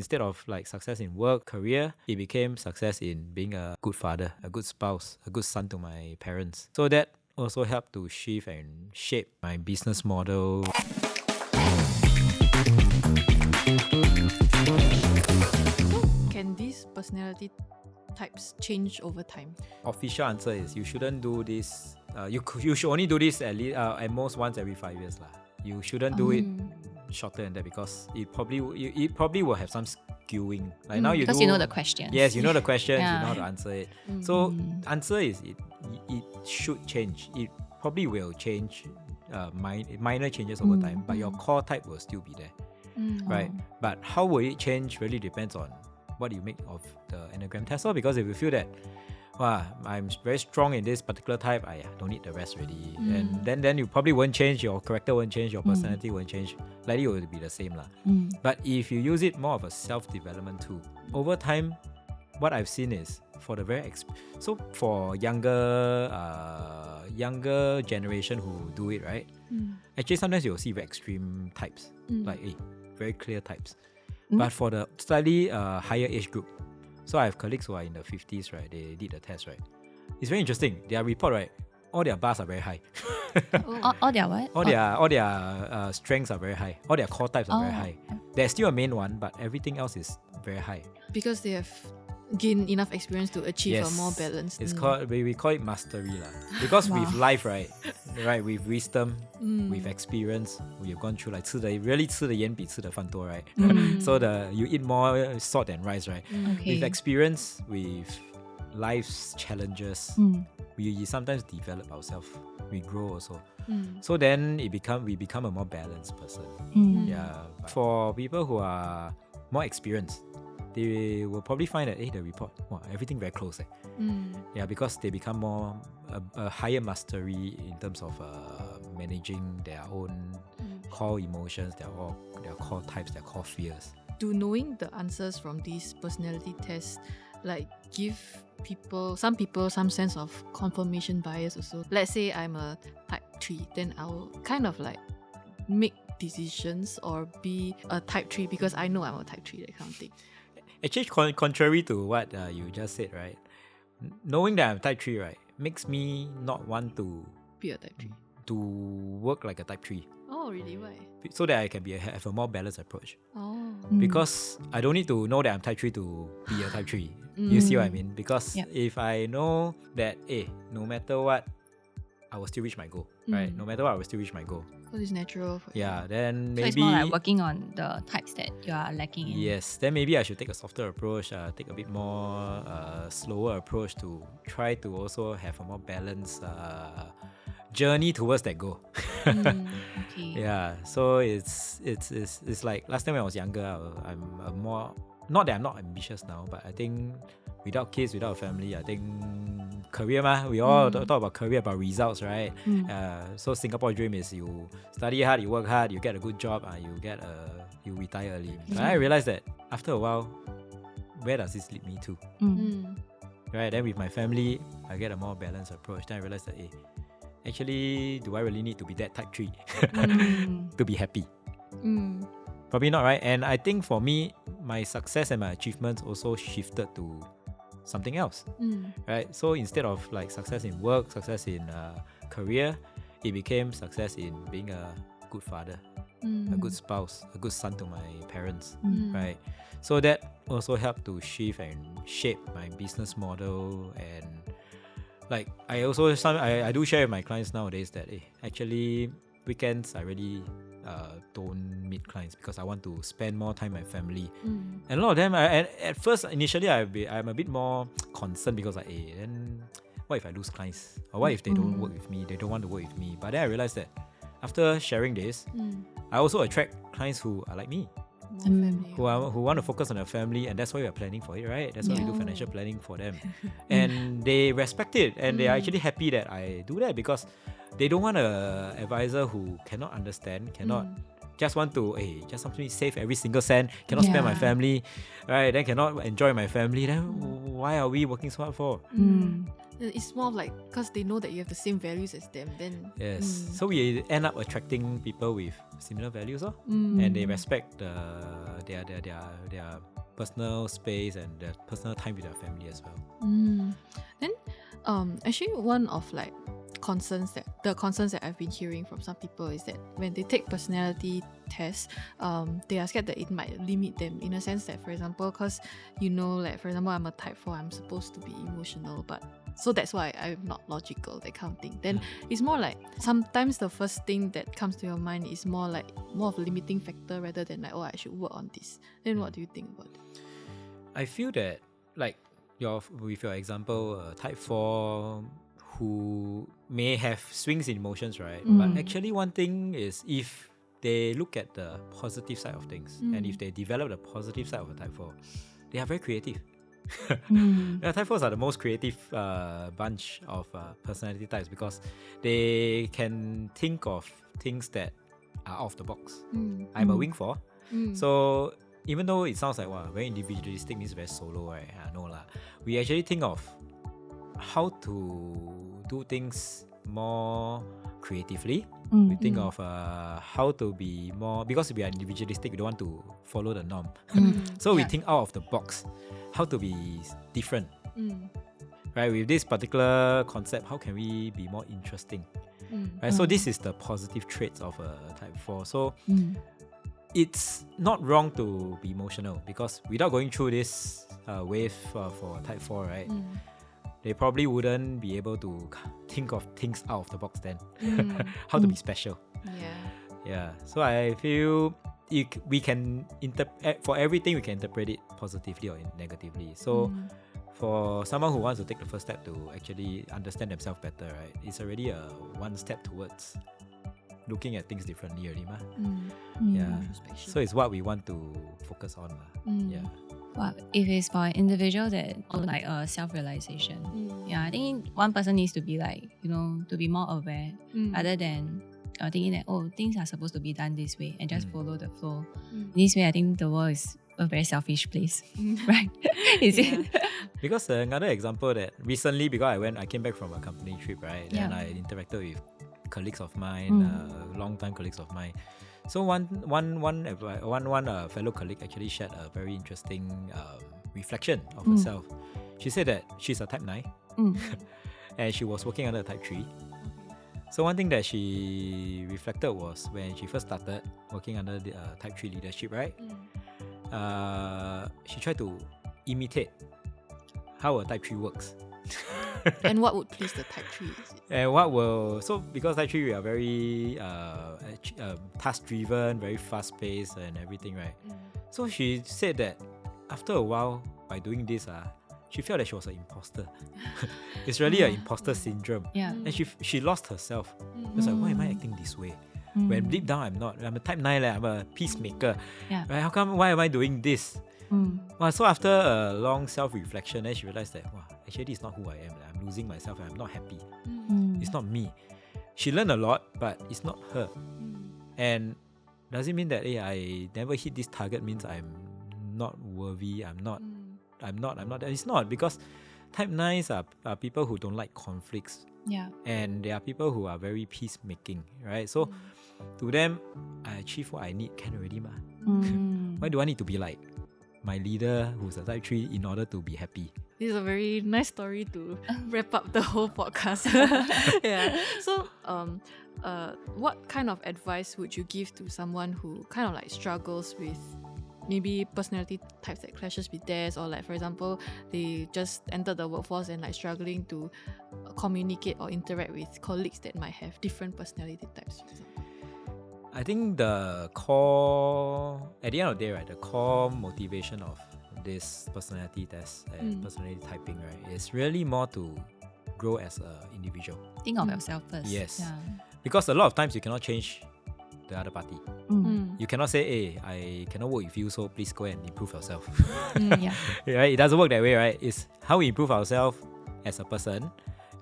instead of like success in work, career, it became success in being a good father, a good spouse, a good son to my parents. So that also helped to shift and shape my business model. Can these personality types change over time? Official answer is you shouldn't do this. You should only do this at least at most once every 5 years lah. You shouldn't do it shorter than that because it probably will have some skewing. Like now because you know the questions. Yes, you know the questions. Yeah. You know how to answer it. So answer is it should change. It probably will change. Minor changes over time, but your core type will still be there, right? But how will it change really depends on what you make of the Enneagram test. Because if you feel that, I'm very strong in this particular type, I don't need the rest already, and then you probably won't change, your character won't change, your personality won't change, likely it will be the same lah. But if you use it more of a self-development tool, over time, what I've seen is for the so for younger generation who do it, right? Actually, sometimes you'll see very extreme types, like very clear types. But for the slightly higher age group, so I have colleagues who are in the 50s, right? They did the test, right? It's very interesting. Their report, right? All their bars are very high. All their what? All their strengths are very high. All their core types are very high. There's still a main one, but everything else is very high. Because they have gained enough experience to achieve a more balanced. It's called, we call it mastery lah. Because with life, right, with wisdom, with experience, we've gone through like 吃的盐比吃的饭多, right? So you eat more salt than rice, right? With experience, with life's challenges, we sometimes develop ourselves. We grow also. So then we become a more balanced person. Yeah. For people who are more experienced, they will probably find that the report, everything very close. Yeah, because they become more a higher mastery in terms of managing their own core emotions, their core types, their core fears. Do knowing the answers from these personality tests like give some people some sense of confirmation bias also? Let's say I'm a type 3, then I'll kind of like make decisions or be a type 3 because I know I'm a type 3, that kind of thing. Actually, contrary to what you just said, right? Knowing that I'm type 3, right, makes me not want to be a type 3. To work like a type 3. Oh, really? Why? So that I can have a more balanced approach. Oh. Because I don't need to know that I'm type 3 to be a type 3. You see what I mean? Because if I know that, no matter what, I will still reach my goal, right? No matter what, I will still reach my goal. Because it's natural. Then maybe... So it's more like working on the types that you are lacking in. Yes, then maybe I should take a softer approach, take a bit more slower approach to try to also have a more balanced journey towards that goal. Okay. Yeah, so it's like last time when I was younger, I'm a more... Not that I'm not ambitious now, but I think without kids, without a family, I think career we all talk about career, about results, right? So Singapore dream is you study hard, you work hard, you get a good job, you retire early. But I realized that after a while, where does this lead me to? Right, then with my family, I get a more balanced approach. Then I realized that, actually, do I really need to be that type 3 to be happy? Probably not, right? And I think for me, my success and my achievements also shifted to something else, right? So instead of like success in work, success in career, it became success in being a good father, a good spouse, a good son to my parents, right? So that also helped to shift and shape my business model. And like I do share with my clients nowadays that actually weekends I really don't meet clients because I want to spend more time with my family. And a lot of them, at first, initially, I'm a bit more concerned because then what if I lose clients? Or what if they don't work with me? They don't want to work with me. But then I realized that after sharing this, I also attract clients who are like me. Who want to focus on their family, and that's why we are planning for it, right? That's why we do financial planning for them. And they respect it, and they are actually happy that I do that because they don't want an advisor who cannot understand, cannot just want to just help me save every single cent, cannot spend my family, right? Then cannot enjoy my family. Then why are we working so hard for? It's more of like because they know that you have the same values as them. Then Yes. So we end up attracting people with similar values, and they respect their personal space and their personal time with their family as well. Then actually one of like concerns that I've been hearing from some people is that when they take personality tests, they are scared that it might limit them in a sense that, for example, because like for example, I'm a type 4, I'm supposed to be emotional, but so that's why I'm not logical, that kind of thing. Then it's more like sometimes the first thing that comes to your mind is more of a limiting factor rather than like, oh, I should work on this. Then what do you think about it? I feel that like with your example, type 4 who may have swings in emotions, right? But actually one thing is if they look at the positive side of things and if they develop the positive side of a type 4, they are very creative. Type 4s are the most creative bunch of personality types because they can think of things that are off the box. I'm a wing 4, so even though it sounds like very individualistic, means very solo, right? No lah. We actually think of how to do things more creatively. We think of how to be more, because we are individualistic, we don't want to follow the norm. So we think out of the box, how to be different. Right? With this particular concept, how can we be more interesting? Right? So this is the positive traits of a type 4. So it's not wrong to be emotional, because without going through this wave for type 4, right? They probably wouldn't be able to think of things out of the box then. How to be special. Yeah. So I feel we can for everything we can interpret it positively or negatively. So for someone who wants to take the first step to actually understand themselves better, right? It's already a one step towards looking at things differently already, yeah. So it's what we want to focus on. Yeah. Well, if it's for an individual that like self-realization, I think one person needs to be like, to be more aware rather than thinking that, things are supposed to be done this way and just follow the flow. This way, I think the world is a very selfish place, right? Is it? Because another example that recently, because I came back from a company trip, right? And I interacted with colleagues of mine, long-time colleagues of mine. So one fellow colleague actually shared a very interesting reflection of herself. She said that she's a type 9 and she was working under a type 3. So one thing that she reflected was when she first started working under the type 3 leadership, right? She tried to imitate how a type 3 works. And what would please the type 3? And so because type 3 we are very task driven, very fast paced and everything, right? So she said that after a while, by doing this, she felt that she was an imposter. It's really an imposter syndrome. And she lost herself. She was like, why am I acting this way? When deep down I'm not. I'm a type 9, I'm a peacemaker. Right? Why am I doing this? So after a long self-reflection, then she realized that actually it's not who I am. I'm losing myself and I'm not happy. It's not me. She learned a lot, but it's not her. And does it mean that I never hit this target means I'm not worthy? I'm not. It's not, because type 9s are people who don't like conflicts. And they are people who are very peacemaking, right? So to them, I achieve what I need, can already. Why do I need to be like my leader who's a type 3 in order to be happy? This is a very nice story to wrap up the whole podcast. So what kind of advice would you give to someone who kind of like struggles with maybe personality types that clashes with theirs, or like for example they just entered the workforce and like struggling to communicate or interact with colleagues that might have different personality types, for example? I think the core, at the end of the day, right, the core motivation of this personality test and personality typing, right, is really more to grow as an individual. Think of yourself first. Yes. Because a lot of times you cannot change the other party. You cannot say, hey, I cannot work with you, so please go and improve yourself. Right? It doesn't work that way, right? It's how we improve ourselves as a person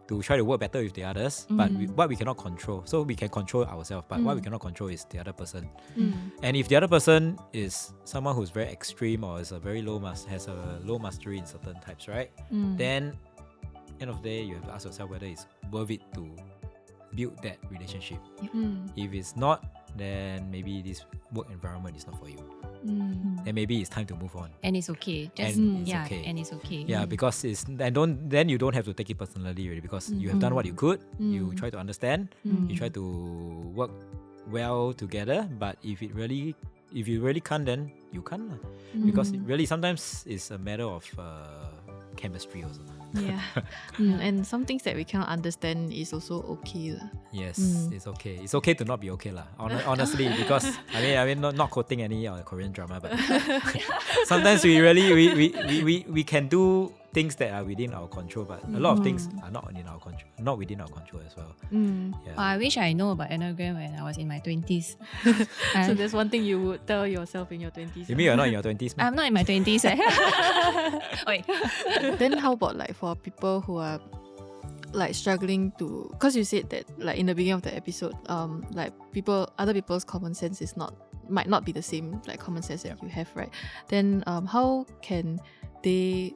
to try to work better with the others, but what we cannot control. So we can control ourselves, but what we cannot control is the other person. And if the other person is someone who's very extreme or is a very has a low mastery in certain types, right? Then end of the day, you have to ask yourself whether it's worth it to build that relationship. If it's not, then maybe this work environment is not for you. Then maybe it's time to move on. And it's okay. Just And it's okay. and it's okay. Yeah, because then you don't have to take it personally really, because you have done what you could. You try to understand. You try to work well together. But if you really can't, then you can't. Because it really sometimes it's a matter of chemistry also. Yeah. And some things that we cannot understand is also okay lah. Yes, it's okay. It's okay to not be okay lah. Honestly, because I mean, not quoting any Korean drama, but sometimes we can do things that are within our control, but a lot of things are not within our control as well. Yeah. I wish I know about Enneagram when I was in my 20s. So there's one thing you would tell yourself in your 20s. You mean you're not in your 20s? I'm not in my 20s. Wait. Then how about like for people who are like struggling to, because you said that like in the beginning of the episode, like other people's common sense might not be the same like common sense that you have, right? Then how can they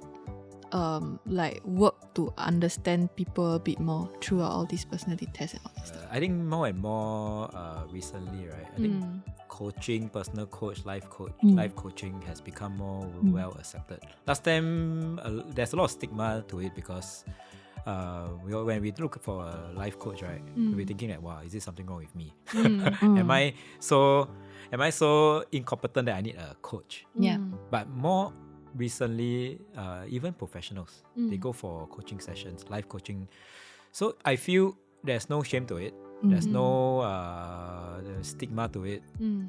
like work to understand people a bit more through all these personality tests and all this stuff? I think more and more recently, right? I think coaching, personal coach, life coaching has become more well accepted. Last time, there's a lot of stigma to it because when we look for a life coach, right, we're thinking that, wow, is this something wrong with me? Am I so incompetent that I need a coach? Yeah. But more recently, even professionals, they go for coaching sessions, life coaching. So I feel there's no shame to it. There's no stigma to it.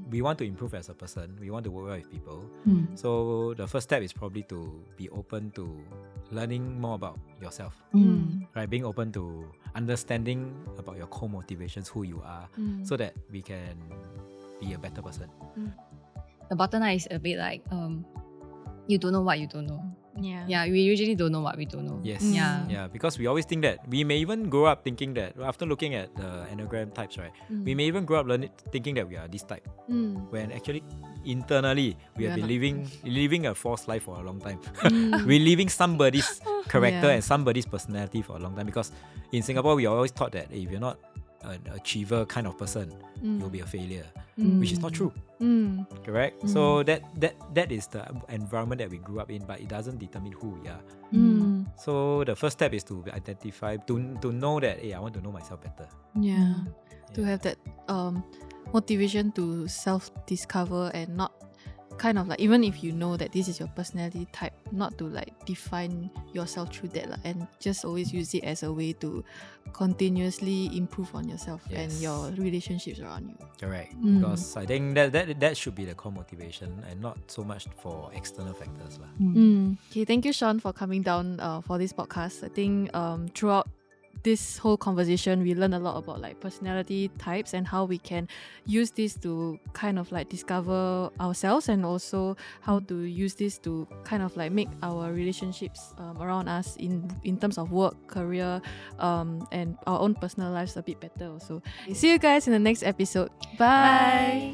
We want to improve as a person. We want to work well with people. So the first step is probably to be open to learning more about yourself. Right? Being open to understanding about your core motivations, who you are, so that we can be a better person. The bottom line is a bit like you don't know what you don't know. Yeah, we usually don't know what we don't know. Yes. Yeah, because we always think that we may even grow up thinking that after looking at the Enneagram types, right, we may even grow up thinking that we are this type, when actually internally we have been living a false life for a long time. We're living somebody's character and somebody's personality for a long time, because in Singapore we are always taught that if you're not an achiever kind of person, you'll be a failure, which is not true. Correct? So that is the environment that we grew up in, but it doesn't determine who we are. So the first step is to identify, to know that, hey, I want to know myself better. To have that motivation to self-discover and not kind of like, even if you know that this is your personality type, not to like define yourself through that, and just always use it as a way to continuously improve on yourself and your relationships around you. Correct. Because I think that should be the core motivation and not so much for external factors. Okay, thank you, Sean, for coming down for this podcast. I think throughout this whole conversation, we learned a lot about like personality types and how we can use this to kind of like discover ourselves, and also how to use this to kind of like make our relationships around us in terms of work, career, and our own personal lives a bit better also. See you guys in the next episode. Bye.